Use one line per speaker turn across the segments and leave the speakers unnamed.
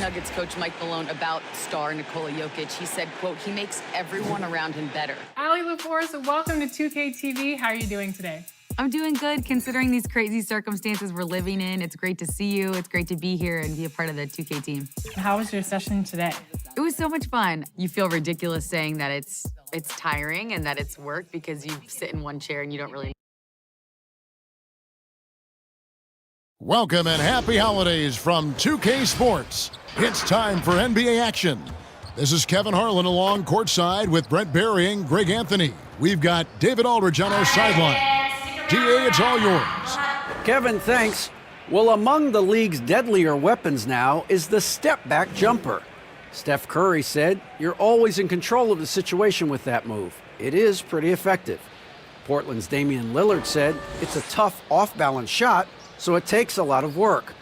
Nuggets coach Mike Malone about star Nikola Jokic. He said, quote, he makes everyone around him better.
Allie LaForce, welcome to 2K TV. How are you doing today?
I'm doing good considering these crazy circumstances we're living in. It's great to see you. It's great to be here and be a part of the 2K team.
How was your session today?
It was so much fun. You feel ridiculous saying that it's tiring and that it's work because you sit in one chair and you don't really.
Welcome and happy holidays from 2K Sports. It's time for NBA action. This is Kevin Harlan along courtside with Brent Barry and Greg Anthony. We've got David Aldridge on our sideline. DA, it's all yours.
Kevin, thanks. Well, among the league's deadlier weapons now is the step-back jumper. Steph Curry said, "You're always in control of the situation with that move. It is pretty effective." Portland's Damian Lillard said, "It's a tough off-balance shot, so it takes a lot of work."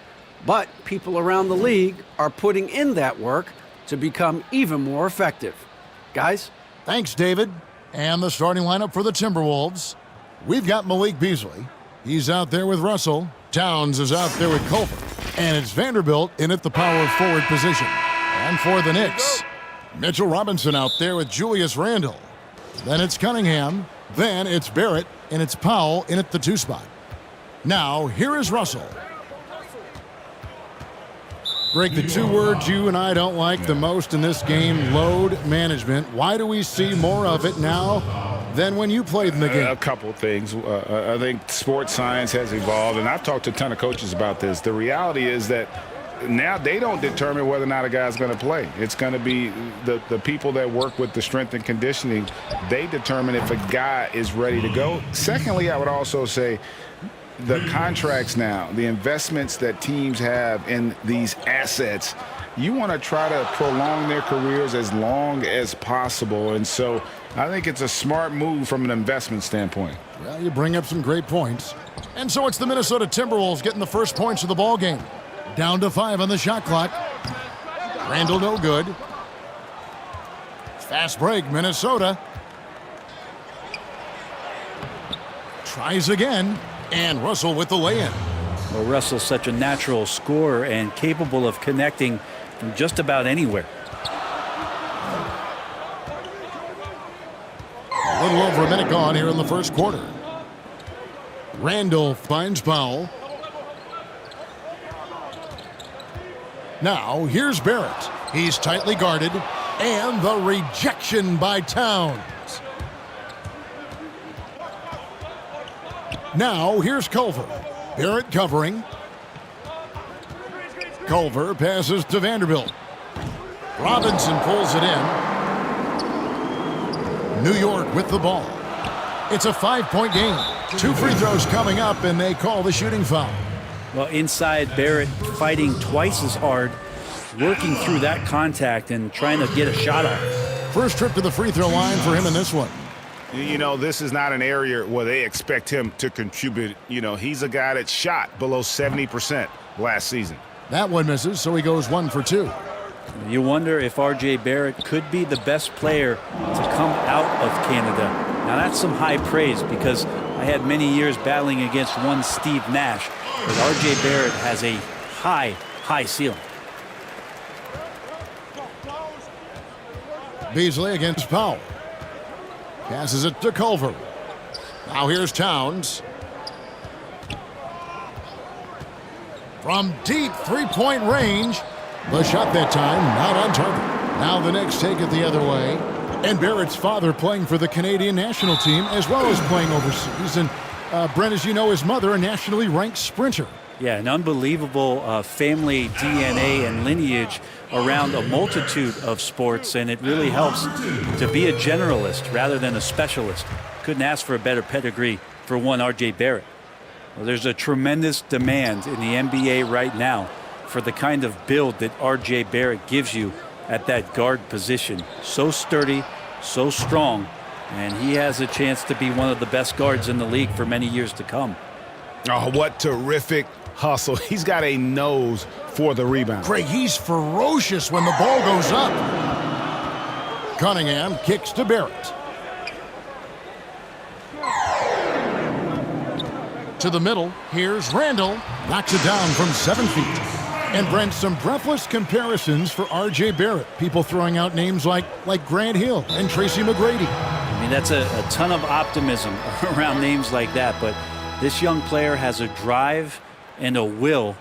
But people around the league are putting in that work to become even more effective. Guys?
Thanks, David. And the starting lineup for the Timberwolves. We've got Malik Beasley. He's out there with Russell. Towns is out there with Culver. And it's Vanderbilt in at the power forward position. And for the Knicks, Mitchell Robinson out there with Julius Randle. Then it's Cunningham. Then it's Barrett. And it's Powell in at the 2 spot. Now, here is Russell. Greg, the 2 words you and I don't like the most in this game, load management. Why do we see more of it now than when you played in the game?
A couple of things. I think sports science has evolved, and I've talked to a ton of coaches about this. The reality is that now they don't determine whether or not a guy's going to play. It's going to be the people that work with the strength and conditioning. They determine if a guy is ready to go. Secondly, I would also say the contracts now, the investments that teams have in these assets, you want to try to prolong their careers as long as possible. And so I think it's a smart move from an investment standpoint.
Well, you bring up some great points. And so it's the Minnesota Timberwolves getting the first points of the ball game. Down to 5 on the shot clock. Randall no good. Fast break, Minnesota. Tries again. And Russell with the lay-in.
Well, Russell's such a natural scorer and capable of connecting from just about anywhere.
A little over a minute gone here in the first quarter. Randall finds Powell. Now, here's Barrett. He's tightly guarded. And the rejection by Towns. Now, here's Culver. Barrett covering. Culver passes to Vanderbilt. Robinson pulls it in. New York with the ball. It's a 5-point game. 2 free throws coming up, and they call the shooting foul.
Well, inside, Barrett fighting twice as hard, working through that contact and trying to get a shot off.
First trip to the free throw line for him in this one.
You know, this is not an area where they expect him to contribute. You know, he's a guy that shot below 70% last season.
That one misses, so he goes 1 for 2.
You wonder if R.J. Barrett could be the best player to come out of Canada. Now, that's some high praise because I had many years battling against one Steve Nash, but R.J. Barrett has a high ceiling.
Beasley against Powell. Passes it to Culver. Now here's Towns. From deep 3-point range. The shot that time not on target. Now the Knicks take it the other way. And Barrett's father playing for the Canadian national team as well as playing overseas. And Brent, as you know, his mother, a nationally ranked sprinter.
Yeah, an unbelievable family DNA and lineage around a multitude of sports, and it really helps to be a generalist rather than a specialist. Couldn't ask for a better pedigree for one R.J. Barrett. Well, there's a tremendous demand in the NBA right now for the kind of build that R.J. Barrett gives you at that guard position. So sturdy, so strong, and he has a chance to be one of the best guards in the league for many years to come.
Oh, what terrific hustle. He's got a nose for the rebound.
Craig, he's ferocious when the ball goes up. Cunningham kicks to Barrett. To the middle, here's Randall. Knocks it down from 7 feet. And Brent, some breathless comparisons for R.J. Barrett. People throwing out names like Grant Hill and Tracy McGrady.
I mean, that's a ton of optimism around names like that, but this young player has a drive and a will,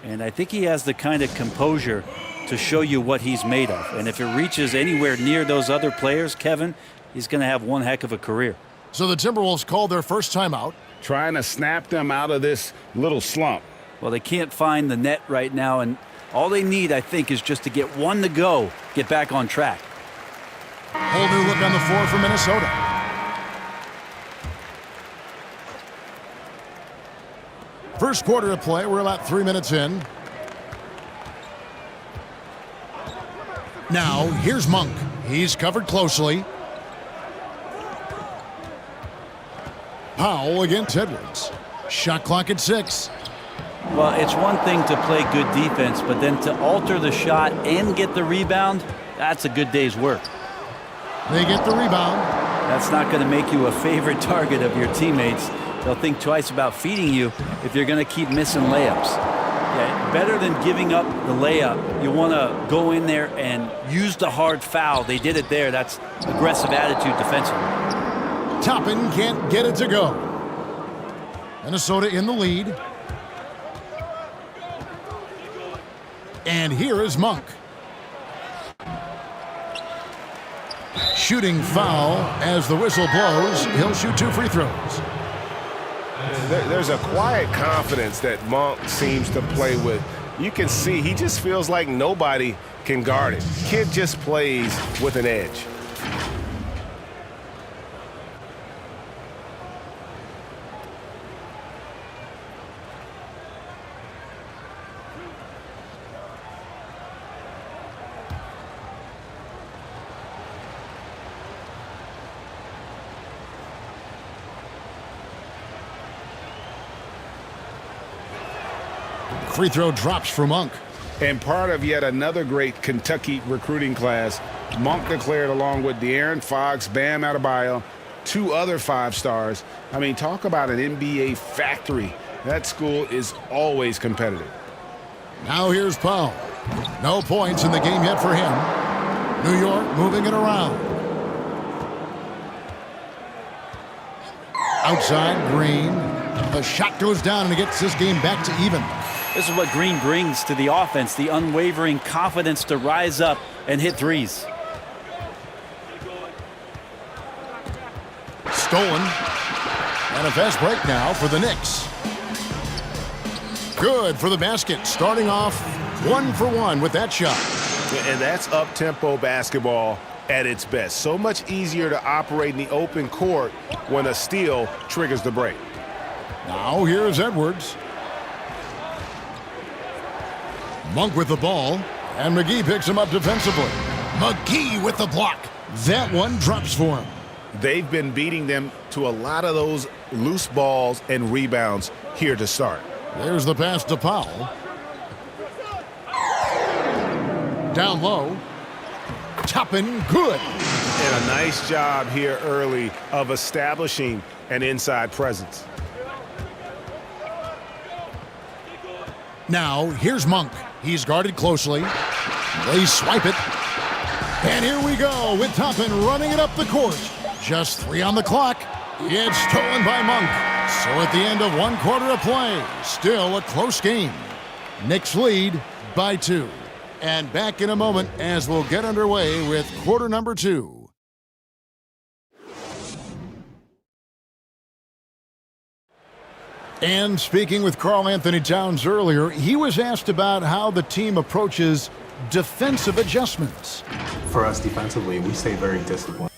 and I think he has the kind of composure to show you what he's made of. And if it reaches anywhere near those other players, Kevin, he's going to have one heck of a career.
So the Timberwolves called their first timeout.
Trying to snap them out of this little slump.
Well, they can't find the net right now, and all they need, I think, is just to get one to go, get back on track.
Whole new look on the floor for Minnesota. First quarter of play, we're about 3 minutes in. Now, here's Monk. He's covered closely. Powell against Edwards. Shot clock at 6.
Well, it's one thing to play good defense, but then to alter the shot and get the rebound, that's a good day's work.
They get the rebound.
That's not going to make you a favorite target of your teammates. They'll think twice about feeding you if you're going to keep missing layups. Yeah, better than giving up the layup, you want to go in there and use the hard foul. They did it there. That's aggressive attitude defensively.
Toppin can't get it to go. Minnesota in the lead. And here is Monk. Shooting foul as the whistle blows. He'll shoot 2 free throws.
There's a quiet confidence that Monk seems to play with. You can see he just feels like nobody can guard him. Kid just plays with an edge.
Free throw drops for Monk.
And part of yet another great Kentucky recruiting class, Monk declared along with De'Aaron Fox, Bam Adebayo, 2 other 5 stars. I mean, talk about an NBA factory. That school is always competitive.
Now here's Powell. No points in the game yet for him. New York moving it around. Outside, Green. The shot goes down and it gets this game back to even.
This is what Green brings to the offense, the unwavering confidence to rise up and hit threes.
Stolen. And a fast break now for the Knicks. Good for the basket. Starting off 1 for 1 with that shot.
And that's up-tempo basketball at its best. So much easier to operate in the open court when a steal triggers the break.
Now here's Edwards. Monk with the ball, and McGee picks him up defensively. McGee with the block. That one drops for him.
They've been beating them to a lot of those loose balls and rebounds here to start.
There's the pass to Powell. Down low. Toppin, good.
And a nice job here early of establishing an inside presence.
Now, here's Monk. He's guarded closely. They swipe it. And here we go with Toppin running it up the court. Just 3 on the clock. It's stolen by Monk. So at the end of 1 quarter of play, still a close game. Knicks lead by 2. And back in a moment as we'll get underway with quarter number 2. And speaking with Karl Anthony Towns earlier, he was asked about how the team approaches defensive adjustments.
For us defensively, we stay very disciplined.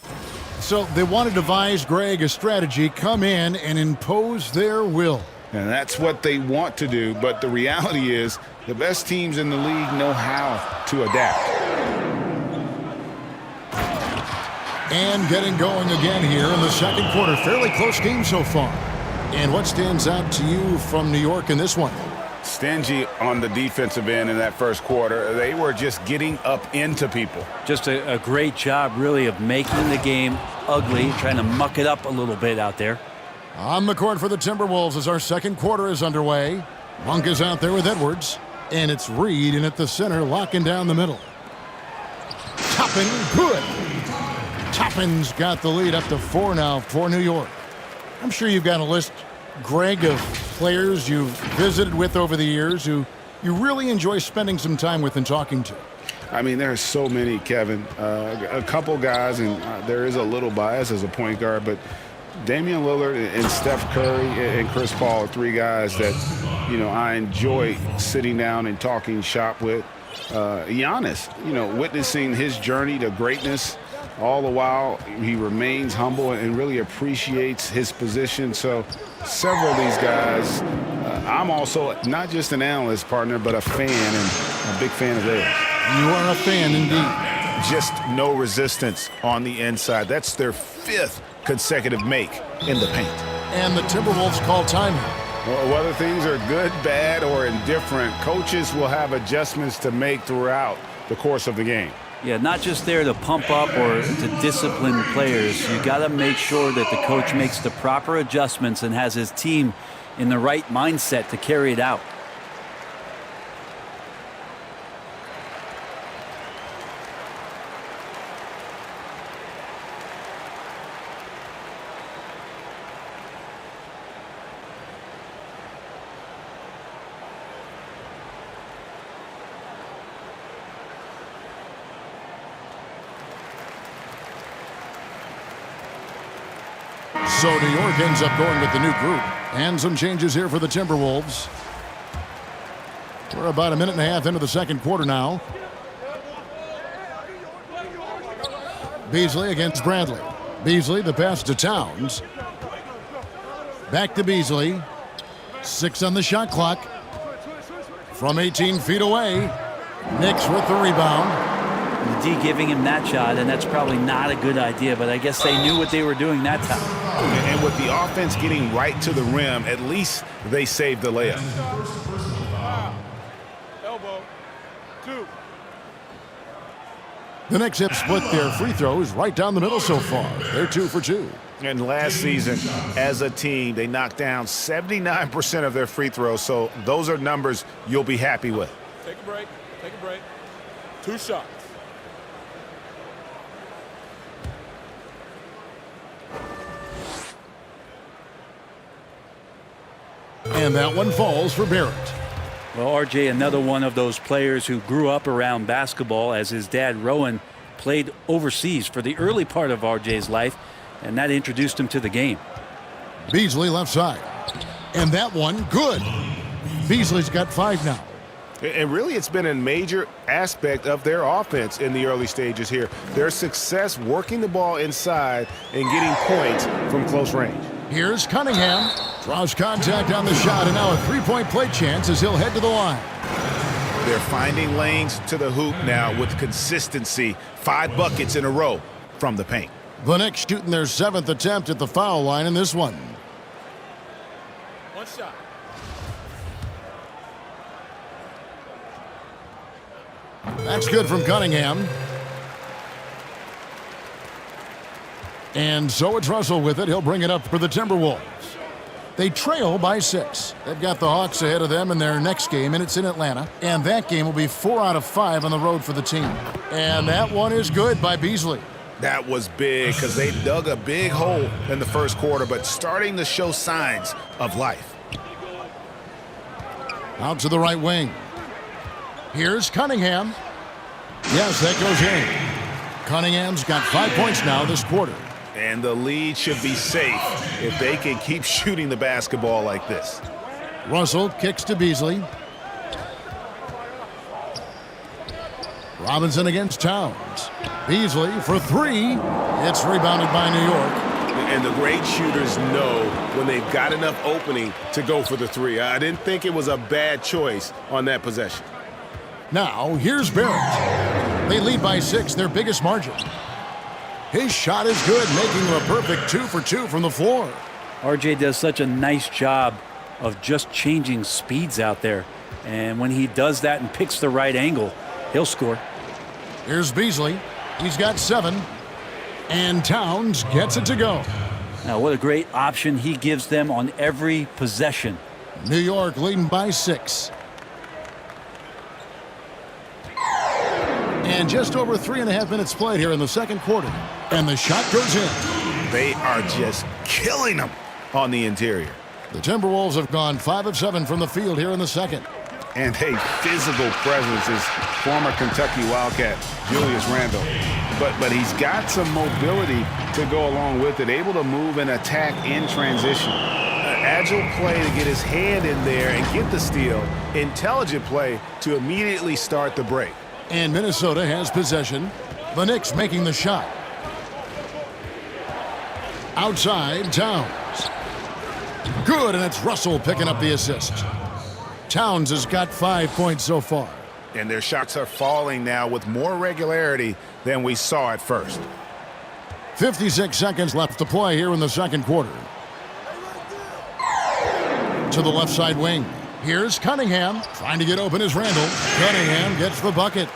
So they want to devise, Greg, a strategy, come in and impose their will.
And that's what they want to do, but the reality is the best teams in the league know how to adapt.
And getting going again here in the second quarter. Fairly close game so far. And what stands out to you from New York in this one?
Stingy on the defensive end in that first quarter. They were just getting up into people.
Just a great job, really, of making the game ugly, trying to muck it up a little bit out there.
On the court for the Timberwolves as our second quarter is underway. Monk is out there with Edwards. And it's Reed in at the center, locking down the middle. Toppin, good. Toppin's got the lead up to 4 now for New York. I'm sure you've got a list, Greg, of players you've visited with over the years who you really enjoy spending some time with and talking to.
I mean, there are so many, Kevin. A couple guys, and there is a little bias as a point guard, but Damian Lillard and Steph Curry and Chris Paul are 3 guys that, I enjoy sitting down and talking shop with. Giannis, witnessing his journey to greatness, all the while he remains humble and really appreciates his position. So several of these guys, I'm also not just an analyst, partner, but a fan, and a big fan of theirs.
You are a fan indeed.
Just no resistance on the inside. That's their 5th consecutive make in the paint.
And the Timberwolves call timeout.
Well, whether things are good, bad, or indifferent, coaches will have adjustments to make throughout the course of the game.
Yeah, not just there to pump up or to discipline players. You got to make sure that the coach makes the proper adjustments and has his team in the right mindset to carry it out.
So New York ends up going with the new group. And some changes here for the Timberwolves. We're about a minute and a half into the second quarter now. Beasley against Bradley. Beasley, the pass to Towns. Back to Beasley. 6 on the shot clock. From 18 feet away. Knicks with the rebound.
The D giving him that shot, and that's probably not a good idea, but I guess they knew what they were doing that time.
And with the offense getting right to the rim, at least they saved the layup.
Elbow. 2.
The Knicks have split their free throws right down the middle so far. They're 2 for 2.
And last season, as a team, they knocked down 79% of their free throws, so those are numbers you'll be happy with.
Take a break. Take a break. 2 shots.
And that one falls for Barrett.
Well, RJ, another one of those players who grew up around basketball, as his dad, Rowan, played overseas for the early part of RJ's life, and that introduced him to the game.
Beasley left side. And that one, good. Beasley's got 5 now.
And really, it's been a major aspect of their offense in the early stages here. Their success working the ball inside and getting points from close range.
Here's Cunningham. Draws contact on the shot, and now a 3-point play chance as he'll head to the line.
They're finding lanes to the hoop now with consistency. 5 buckets in a row from the paint.
The Knicks shooting their 7th attempt at the foul line in this one.
1 shot.
That's good from Cunningham. And so it's Russell with it. He'll bring it up for the Timberwolves. They trail by 6. They've got the Hawks ahead of them in their next game, and it's in Atlanta. And that game will be 4 out of 5 on the road for the team. And that one is good by Beasley.
That was big because they dug a big hole in the first quarter, but starting to show signs of life.
Out to the right wing. Here's Cunningham. Yes, that goes in. Cunningham's got 5 points now this quarter.
And the lead should be safe if they can keep shooting the basketball like this.
Russell kicks to Beasley. Robinson against Towns. Beasley for 3. It's rebounded by New York.
And the great shooters know when they've got enough opening to go for the 3. I didn't think it was a bad choice on that possession.
Now, here's Barrett. They lead by 6, their biggest margin. His shot is good, making him a perfect 2 for 2 from the floor.
RJ does such a nice job of just changing speeds out there. And when he does that and picks the right angle, he'll score.
Here's Beasley. He's got 7. And Towns gets it to go.
Now, what a great option he gives them on every possession.
New York leading by 6. And just over 3.5 minutes played here in the second quarter. And the shot goes in.
They are just killing them on the interior.
The Timberwolves have gone 5 of 7 from the field here in the second.
And a physical presence is former Kentucky Wildcat Julius Randle. But he's got some mobility to go along with it, able to move and attack in transition. Agile play to get his hand in there and get the steal. Intelligent play to immediately start the break.
And Minnesota has possession. The Knicks making the shot. Outside, Towns. Good, and it's Russell picking up the assist. Towns has got 5 points so far.
And their shots are falling now with more regularity than we saw at first.
56 seconds left to play here in the second quarter. To the left side wing. Here's Cunningham. Trying to get open is Randle. Cunningham gets the bucket.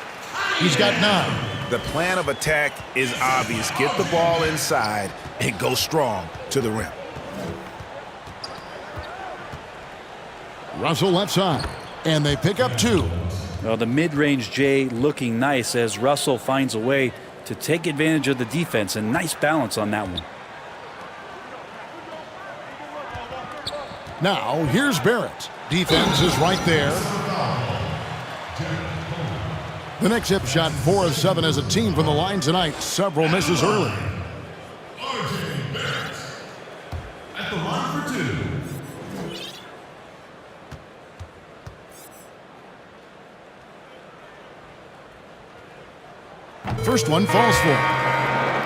He's got 9.
The plan of attack is obvious. Get the ball inside and go strong to the rim.
Russell left side. And they pick up 2.
Well, the mid-range J looking nice as Russell finds a way to take advantage of the defense, and nice balance on that one.
Now, here's Barrett. Defense is right there. The Knicks have shot 4 of 7 as a team from the line tonight. Several misses early.
At the line for 2.
First one falls for.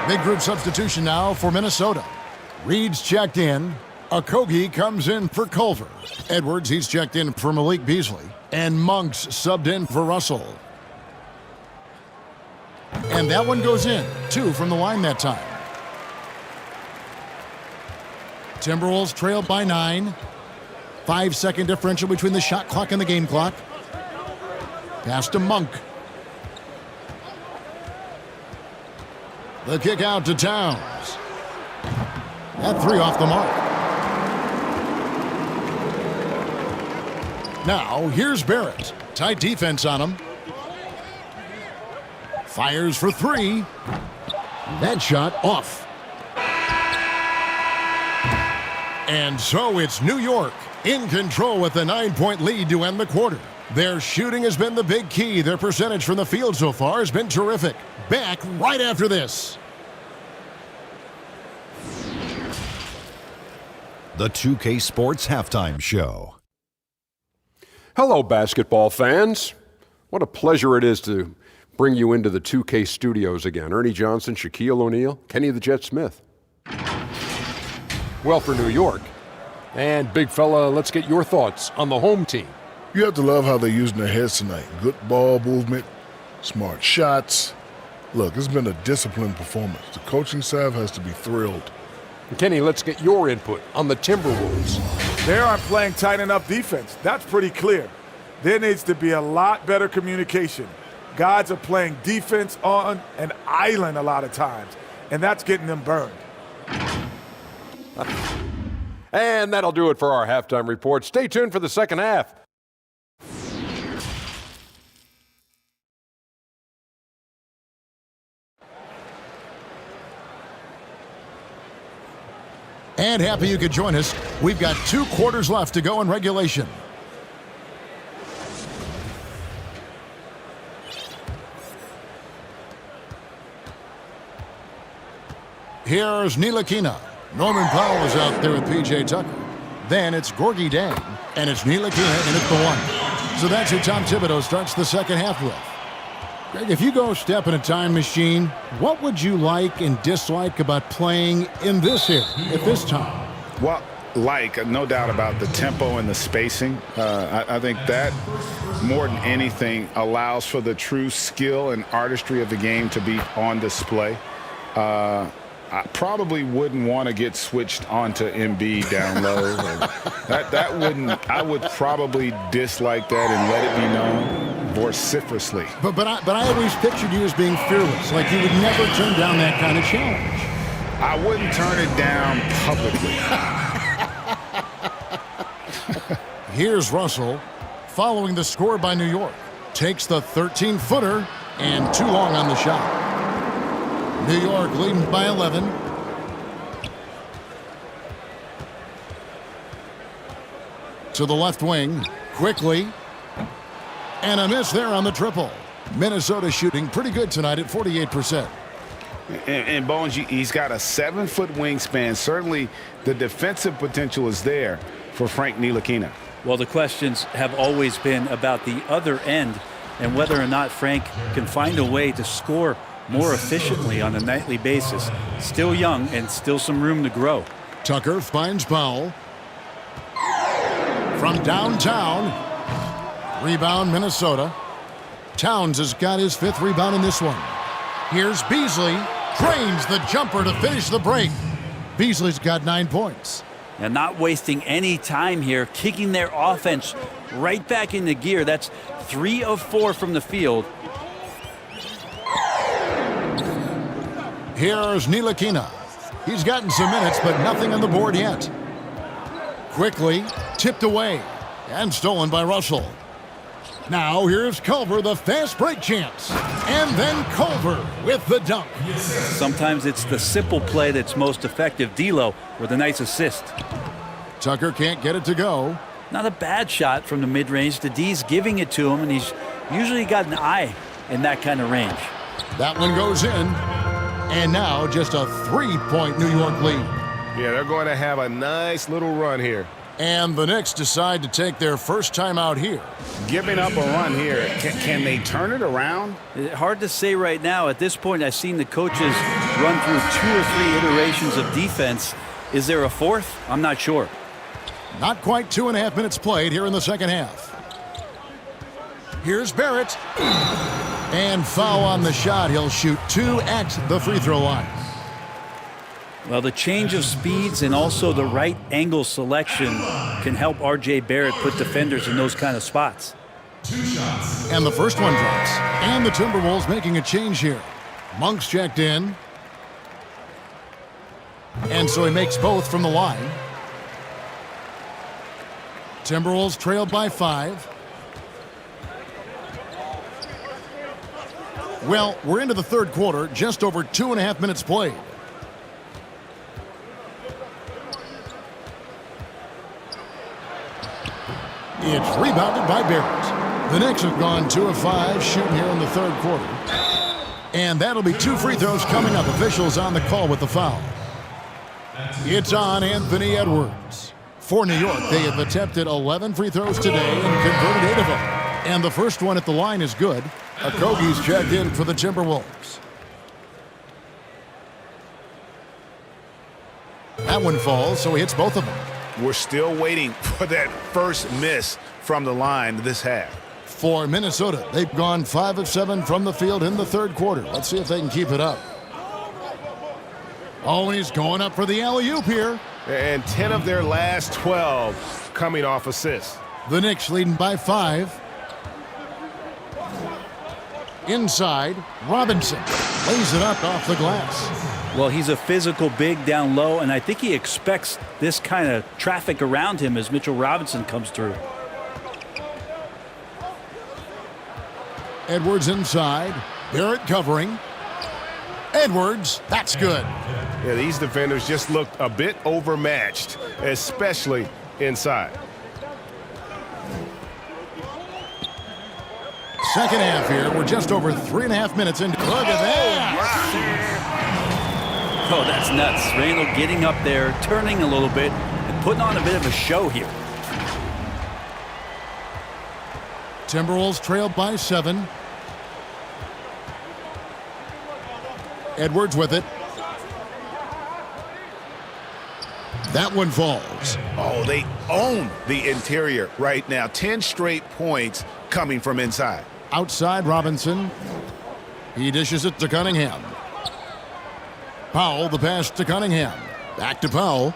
Big group substitution now for Minnesota. Reed's checked in. Okogie comes in for Culver. Edwards, he's checked in for Malik Beasley. And Monks subbed in for Russell. And that one goes in. 2 from the line that time. Timberwolves trail by 9. 5-second differential between the shot clock and the game clock. Pass to Monk. The kick out to Towns. That 3 off the mark. Now, here's Barrett. Tight defense on him. Fires for 3. That shot off. And so it's New York in control with a 9-point lead to end the quarter. Their shooting has been the big key. Their percentage from the field so far has been terrific. Back right after this.
The 2K Sports Halftime Show.
Hello, basketball fans. What a pleasure it is to bring you into the 2K studios again. Ernie Johnson, Shaquille O'Neal, Kenny the Jet Smith. Well, for New York. And big fella, let's get your thoughts on the home team.
You have to love how they're using their heads tonight. Good ball movement, smart shots. Look, it's been a disciplined performance. The coaching staff has to be thrilled.
Kenny, let's get your input on the Timberwolves.
They aren't playing tight enough defense. That's pretty clear. There needs to be a lot better communication. Guys are playing defense on an island a lot of times, and that's getting them burned.
And that'll do it for our halftime report. Stay tuned for the second half.
And happy you could join us. We've got 2 quarters left to go in regulation. Here's Ntilikina. Norman Powell is out there with P.J. Tucker. Then it's Gorgie Dang, and it's Ntilikina in at the 1. So that's who Tom Thibodeau starts the second half with. Greg, if you go step in a time machine, what would you like and dislike about playing in this era at this time?
Well, no doubt about the tempo and the spacing. I think that, more than anything, allows for the true skill and artistry of the game to be on display. I probably wouldn't want to get switched onto Embiid down low. that wouldn't. I would probably dislike that and let it be known vociferously.
But I always pictured you as being fearless, like you would never turn down that kind of challenge.
I wouldn't turn it down publicly.
Here's Russell, following the score by New York. Takes the 13-footer, And too long on the shot. New York leading by 11. To the left wing, quickly. And a miss there on the triple. Minnesota shooting pretty good tonight at 48%.
And Bones, he's got a 7-foot wingspan. Certainly the defensive potential is there for Frank Ntilikina.
Well, the questions have always been about the other end and whether or not Frank can find a way to score more efficiently on a nightly basis. Still young and still some room to grow.
Tucker finds Powell. From downtown. Rebound, Minnesota. Towns has got his 5th rebound in this one. Here's Beasley. Drains the jumper to finish the break. Beasley's got 9 points.
And not wasting any time here, kicking their offense right back into gear. That's 3 of 4 from the field.
Here's Ntilikina. He's gotten some minutes, but nothing on the board yet. Quickly tipped away and stolen by Russell. Now here's Culver, the fast break chance. And then Culver with the dunk.
Sometimes it's the simple play that's most effective. D'Lo with a nice assist.
Tucker can't get it to go.
Not a bad shot from the mid-range. The D's giving it to him, and he's usually got an eye in that kind of range.
That one goes in. And now just a 3-point New York lead.
Yeah, they're going to have a nice little run here.
And the Knicks decide to take their first time out here.
Giving up a run here, can they turn it around?
Hard to say right now. At this point, I've seen the coaches run through 2 or 3 iterations of defense. Is there a 4th? I'm not sure.
Not quite 2.5 minutes played here in the second half. Here's Barrett. And foul on the shot. He'll shoot 2 at the free throw line.
Well, the change of speeds and also the right angle selection can help R.J. Barrett put defenders in those kind of spots.
2 shots.
And the first one drops. And the Timberwolves making a change here. Monk's checked in. And so he makes both from the line. Timberwolves trailed by 5. Well, we're into the third quarter, just over 2.5 minutes played. It's rebounded by Barrett. The Knicks have gone 2 of 5 shooting here in the third quarter. And that'll be 2 free throws coming up. Officials on the call with the foul. It's on Anthony Edwards. For New York, they have attempted 11 free throws today and converted 8 of them. And the first one at the line is good. Okogie's checked in for the Timberwolves. That one falls, so he hits both of them.
We're still waiting for that first miss from the line this half.
For Minnesota, they've gone 5 of 7 from the field in the third quarter. Let's see if they can keep it up. Oh, and he's going up for the alley-oop here.
And 10 of their last 12 coming off assists.
The Knicks leading by 5. Inside, Robinson lays it up off the glass.
Well, he's a physical big down low, and I think he expects this kind of traffic around him as Mitchell Robinson comes through.
Edwards inside. Barrett covering. Edwards, that's good.
Yeah, these defenders just looked a bit overmatched, especially inside.
Second half here. We're just over 3.5 minutes into. Look at that.
Oh, that's nuts. Randall getting up there, turning a little bit, and putting on a bit of a show here.
Timberwolves trailed by 7. Edwards with it. That one falls.
Oh, they own the interior right now. 10 straight points coming from inside.
Outside Robinson. He dishes it to Cunningham. Powell, the pass to Cunningham. Back to Powell.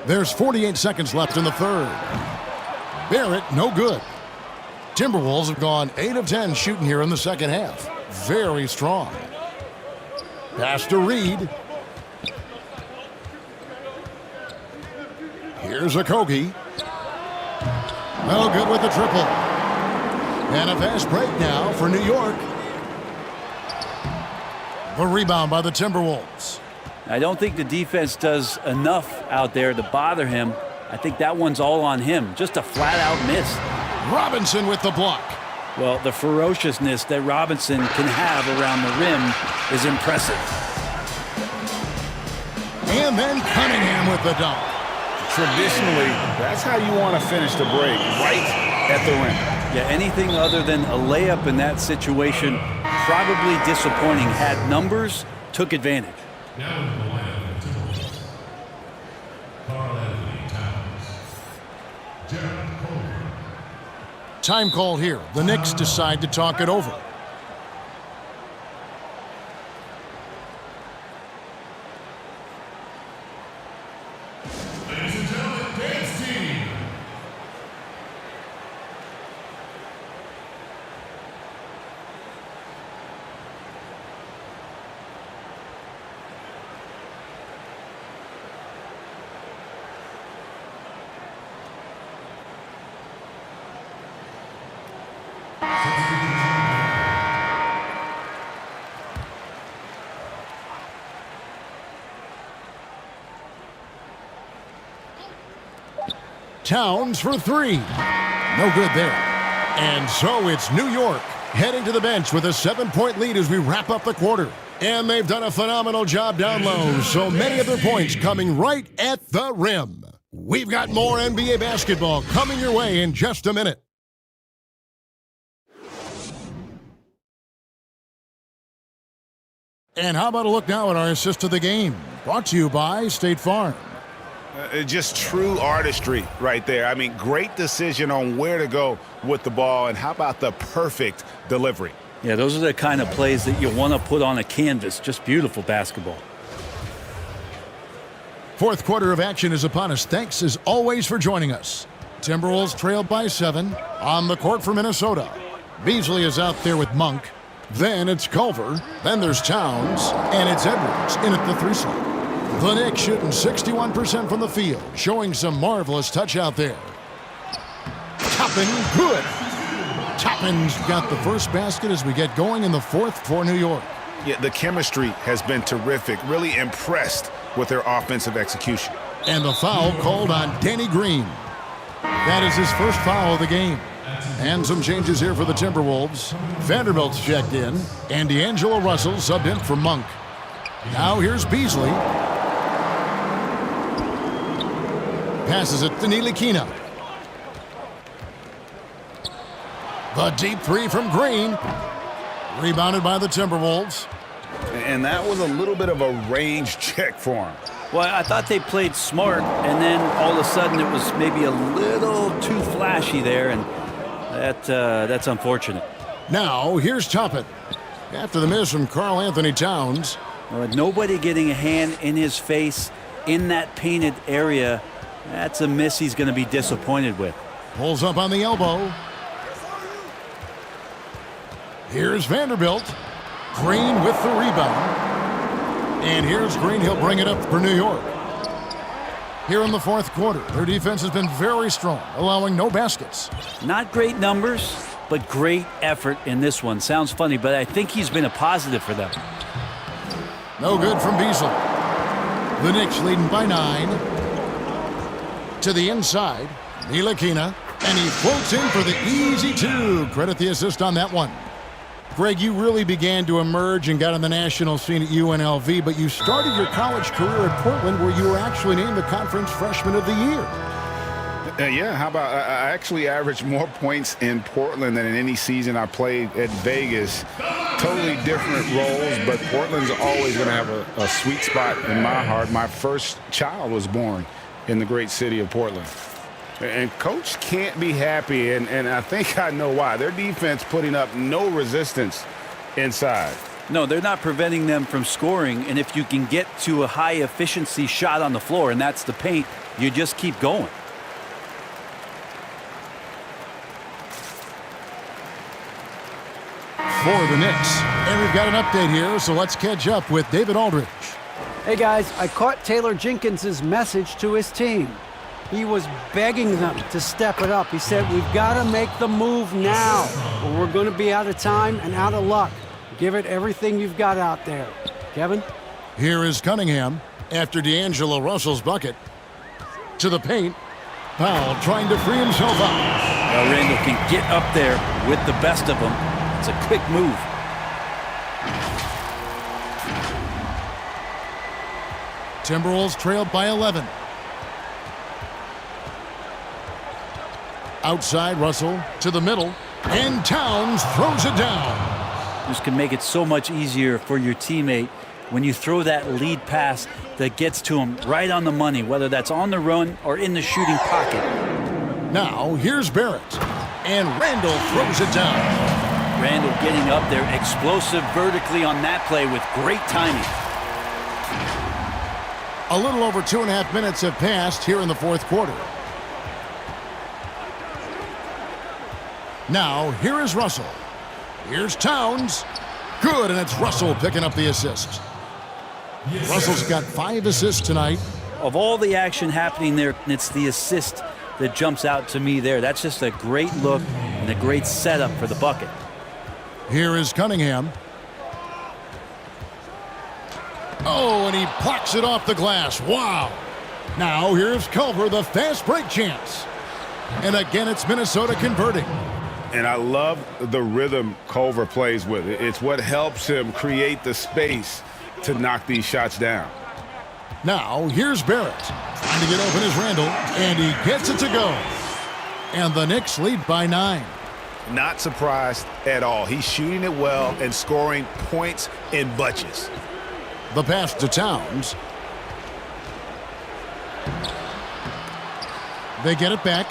There's 48 seconds left in the third. Barrett, no good. Timberwolves have gone 8 of 10 shooting here in the second half. Very strong. Pass to Reed. Here's Okogie. No good with the triple. And a fast break now for New York. The rebound by the Timberwolves.
I don't think the defense does enough out there to bother him. I think that one's all on him. Just a flat-out miss.
Robinson with the block.
Well, the ferociousness that Robinson can have around the rim is impressive.
And then Cunningham with the dunk.
Traditionally, that's how you want to finish the break, right at the rim.
Yeah, anything other than a layup in that situation, probably disappointing. Had numbers, took advantage.
Now in the lineup for Timberwolves, Karl Anthony Towns, Jared Culver.
Time called here. The Knicks decide to talk it over.
Ladies and gentlemen, dance team.
Towns for three. No good there. And so it's New York heading to the bench with a 7-point lead as we wrap up the quarter. And they've done a phenomenal job down low, so many of their points coming right at the rim. We've got more NBA basketball coming your way in just a minute. And how about a look now at our assist to the game? Brought to you by State Farm.
Just true artistry right there. I mean, great decision on where to go with the ball, and how about the perfect delivery?
Yeah, those are the kind of plays that you want to put on a canvas. Just beautiful basketball.
Fourth quarter of action is upon us. Thanks as always for joining us. Timberwolves trailed by 7 on the court for Minnesota. Beasley is out there with Monk. Then it's Culver. Then there's Towns. And it's Edwards in at the 3 slot. The Knicks shooting 61% from the field, showing some marvelous touch out there. Toppin, good. Toppin's got the first basket as we get going in the fourth for New York.
Yeah, the chemistry has been terrific. Really impressed with their offensive execution.
And the foul called on Danny Green. That is his first foul of the game. And some changes here for the Timberwolves. Vanderbilt's checked in, and D'Angelo Russell subbed in for Monk. Now here's Beasley. Passes it to Ntilikina. The deep 3 from Green. Rebounded by the Timberwolves.
And that was a little bit of a range check for him.
Well, I thought they played smart, and then all of a sudden it was maybe a little too flashy there, and that's unfortunate.
Now, here's Toppin. After the miss from Karl Anthony Towns.
Nobody getting a hand in his face in that painted area. That's a miss he's going to be disappointed with.
Pulls up on the elbow. Here's Vanderbilt. Green with the rebound. And here's Green. He'll bring it up for New York. Here in the fourth quarter, their defense has been very strong, allowing no baskets.
Not great numbers, but great effort in this one. Sounds funny, but I think he's been a positive for them.
No good from Beasley. The Knicks leading by 9. To the inside, Ntilikina, and he floats in for the easy 2. Credit the assist on that one. Greg, you really began to emerge and got on the national scene at UNLV, but you started your college career at Portland, where you were actually named the Conference Freshman of the Year.
Yeah, how about I actually averaged more points in Portland than in any season I played at Vegas. Totally different roles, but Portland's always going to have a sweet spot in my heart. My first child was born in the great city of Portland. And Coach can't be happy, and I think I know why. Their defense putting up no resistance inside.
No, they're not preventing them from scoring, and if you can get to a high-efficiency shot on the floor, and that's the paint, you just keep going.
For the Knicks. And we've got an update here, so let's catch up with David Aldridge.
Hey guys, I caught Taylor Jenkins' message to his team. He was begging them to step it up. He said, we've got to make the move now. or we're going to be out of time and out of luck. Give it everything you've got out there. Kevin?
Here is Cunningham after D'Angelo Russell's bucket. To the paint. Powell trying to free himself up.
Well, Randall can get up there with the best of them. It's a quick move.
Timberwolves trailed by 11. Outside, Russell to the middle, and Towns throws it down.
This can make it so much easier for your teammate when you throw that lead pass that gets to him right on the money, whether that's on the run or in the shooting pocket.
Now, here's Barrett, and Randall throws it down.
Randall getting up there, explosive vertically on that play with great timing.
A little over 2.5 minutes have passed here in the fourth quarter. Now, here is Russell. Here's Towns. Good, and it's Russell picking up the assist. Russell's got 5 assists tonight.
Of all the action happening there, it's the assist that jumps out to me there. That's just a great look and a great setup for the bucket.
Here is Cunningham. Oh, and he plucks it off the glass. Wow. Now here's Culver, the fast break chance. And again, it's Minnesota converting.
And I love the rhythm Culver plays with. It's what helps him create the space to knock these shots down.
Now here's Barrett. Trying to get open is Randall, and he gets it to go. And the Knicks lead by 9.
Not surprised at all. He's shooting it well and scoring points in bunches.
The pass to Towns. They get it back.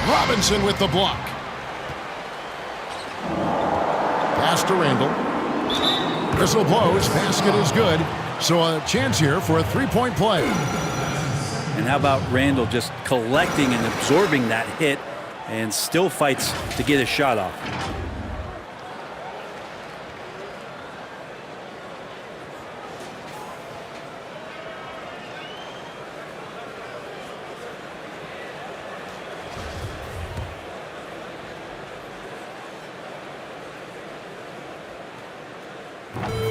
Robinson with the block. Pass to Randall. Whistle blows. Basket is good. So a chance here for a 3-point play.
And how about Randall just collecting and absorbing that hit and still fights to get a shot off.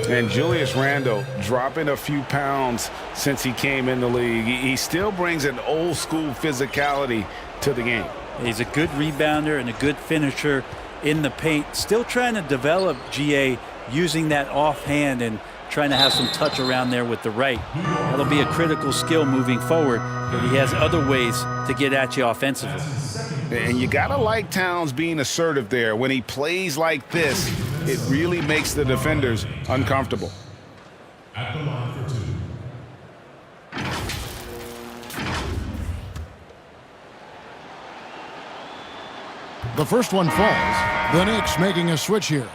And Julius Randle dropping a few pounds since he came in the league. He still brings an old school physicality to the game.
He's a good rebounder and a good finisher in the paint. Still trying to develop GA using that offhand and trying to have some touch around there with the right. That'll be a critical skill moving forward, but he has other ways to get at you offensively.
And you gotta like Towns being assertive there. When he plays like this, it really makes the defenders uncomfortable.
At the line for 2.
The first one falls. The Knicks making a switch here.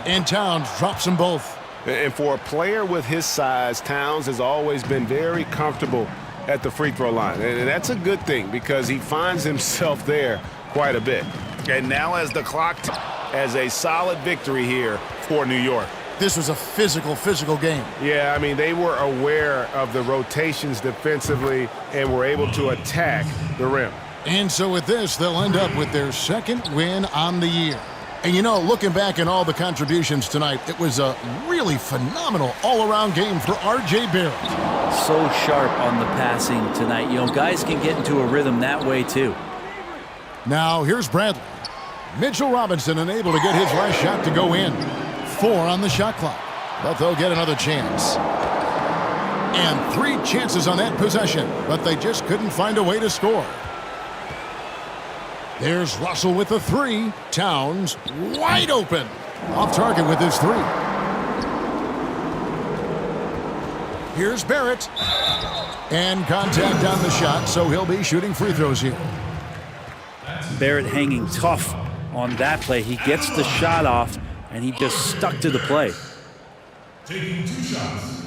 And Towns drops them both.
And for a player with his size, Towns has always been very comfortable at the free throw line. And that's a good thing because he finds himself there quite a bit. And now as the clock as a solid victory here for New York.
This was a physical game.
Yeah, I mean, they were aware of the rotations defensively and were able to attack the rim.
And so with this, they'll end up with their second win on the year. And you know, looking back at all the contributions tonight, it was a really phenomenal all-around game for R.J. Barrett.
So sharp on the passing tonight. You know, guys can get into a rhythm that way too.
Now here's Bradley. Mitchell Robinson unable to get his last shot to go in. 4 on the shot clock, but they'll get another chance. And 3 chances on that possession, but they just couldn't find a way to score. There's Russell with the 3. Towns wide open. Off target with his 3. Here's Barrett. And contact on the shot, so he'll be shooting free throws here.
Barrett hanging tough on that play. He gets the shot off, and he just stuck to the play.
Taking 2 shots.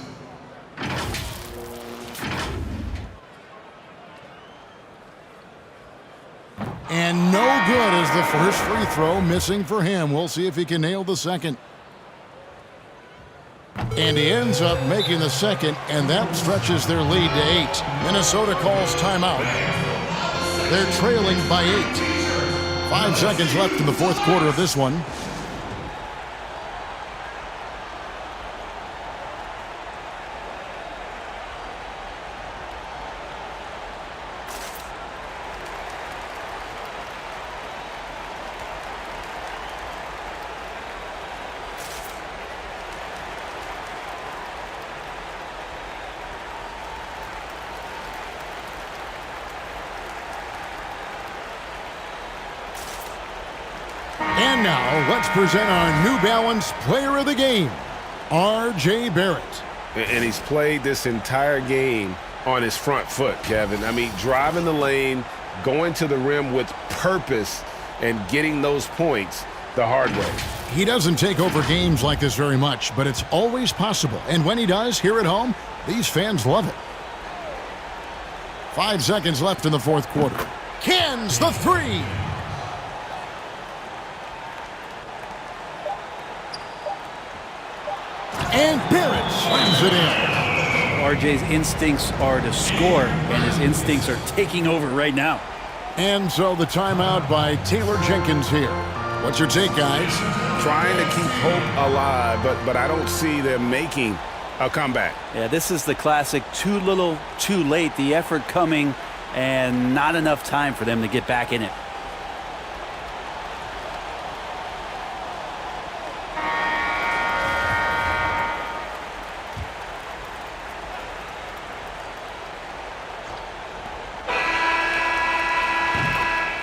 And no good as the first free throw missing for him. We'll see if he can nail the second. And he ends up making the second, and that stretches their lead to 8. Minnesota calls timeout. They're trailing by 8. 5 seconds left in the fourth quarter of this one. And now, let's present our New Balance Player of the Game, R.J. Barrett.
And he's played this entire game on his front foot, Kevin. I mean, driving the lane, going to the rim with purpose, and getting those points the hard way.
He doesn't take over games like this very much, but it's always possible. And when he does, here at home, these fans love it. 5 seconds left in the fourth quarter. Cans the three. And Barrett slams it in.
RJ's instincts are to score, and his instincts are taking over right now.
And so the timeout by Taylor Jenkins here. What's your take, guys?
Trying to keep hope alive, but I don't see them making a comeback.
Yeah, this is the classic too little, too late. The effort coming and not enough time for them to get back in it.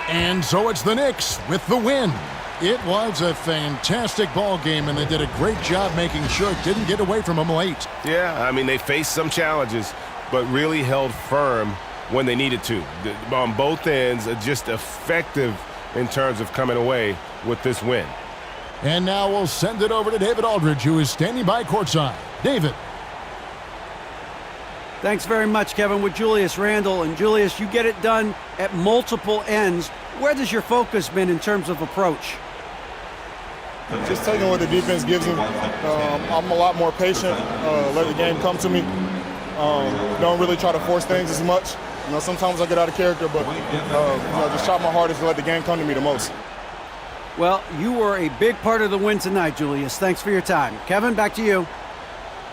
And so it's the Knicks with the win. It was a fantastic ball game, and they did a great job making sure it didn't get away from them late.
Yeah, I mean, they faced some challenges, but really held firm when they needed to. On both ends, just effective in terms of coming away with this win.
And now we'll send it over to David Aldridge, who is standing by courtside. David.
Thanks very much, Kevin, with Julius Randle. And Julius, you get it done at multiple ends. Where has your focus been in terms of approach?
Just taking what the defense gives me. I'm a lot more patient, let the game come to me. Don't really try to force things as much. You know, sometimes I get out of character, but just try my hardest to let the game come to me the most.
Well, you were a big part of the win tonight, Julius. Thanks for your time. Kevin, back to you.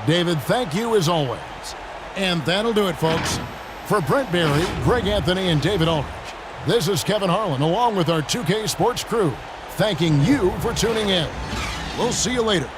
David, thank you as always. And that'll do it, folks. For Brent Berry, Greg Anthony, and David Aldridge, this is Kevin Harlan, along with our 2K Sports crew, thanking you for tuning in. We'll see you later.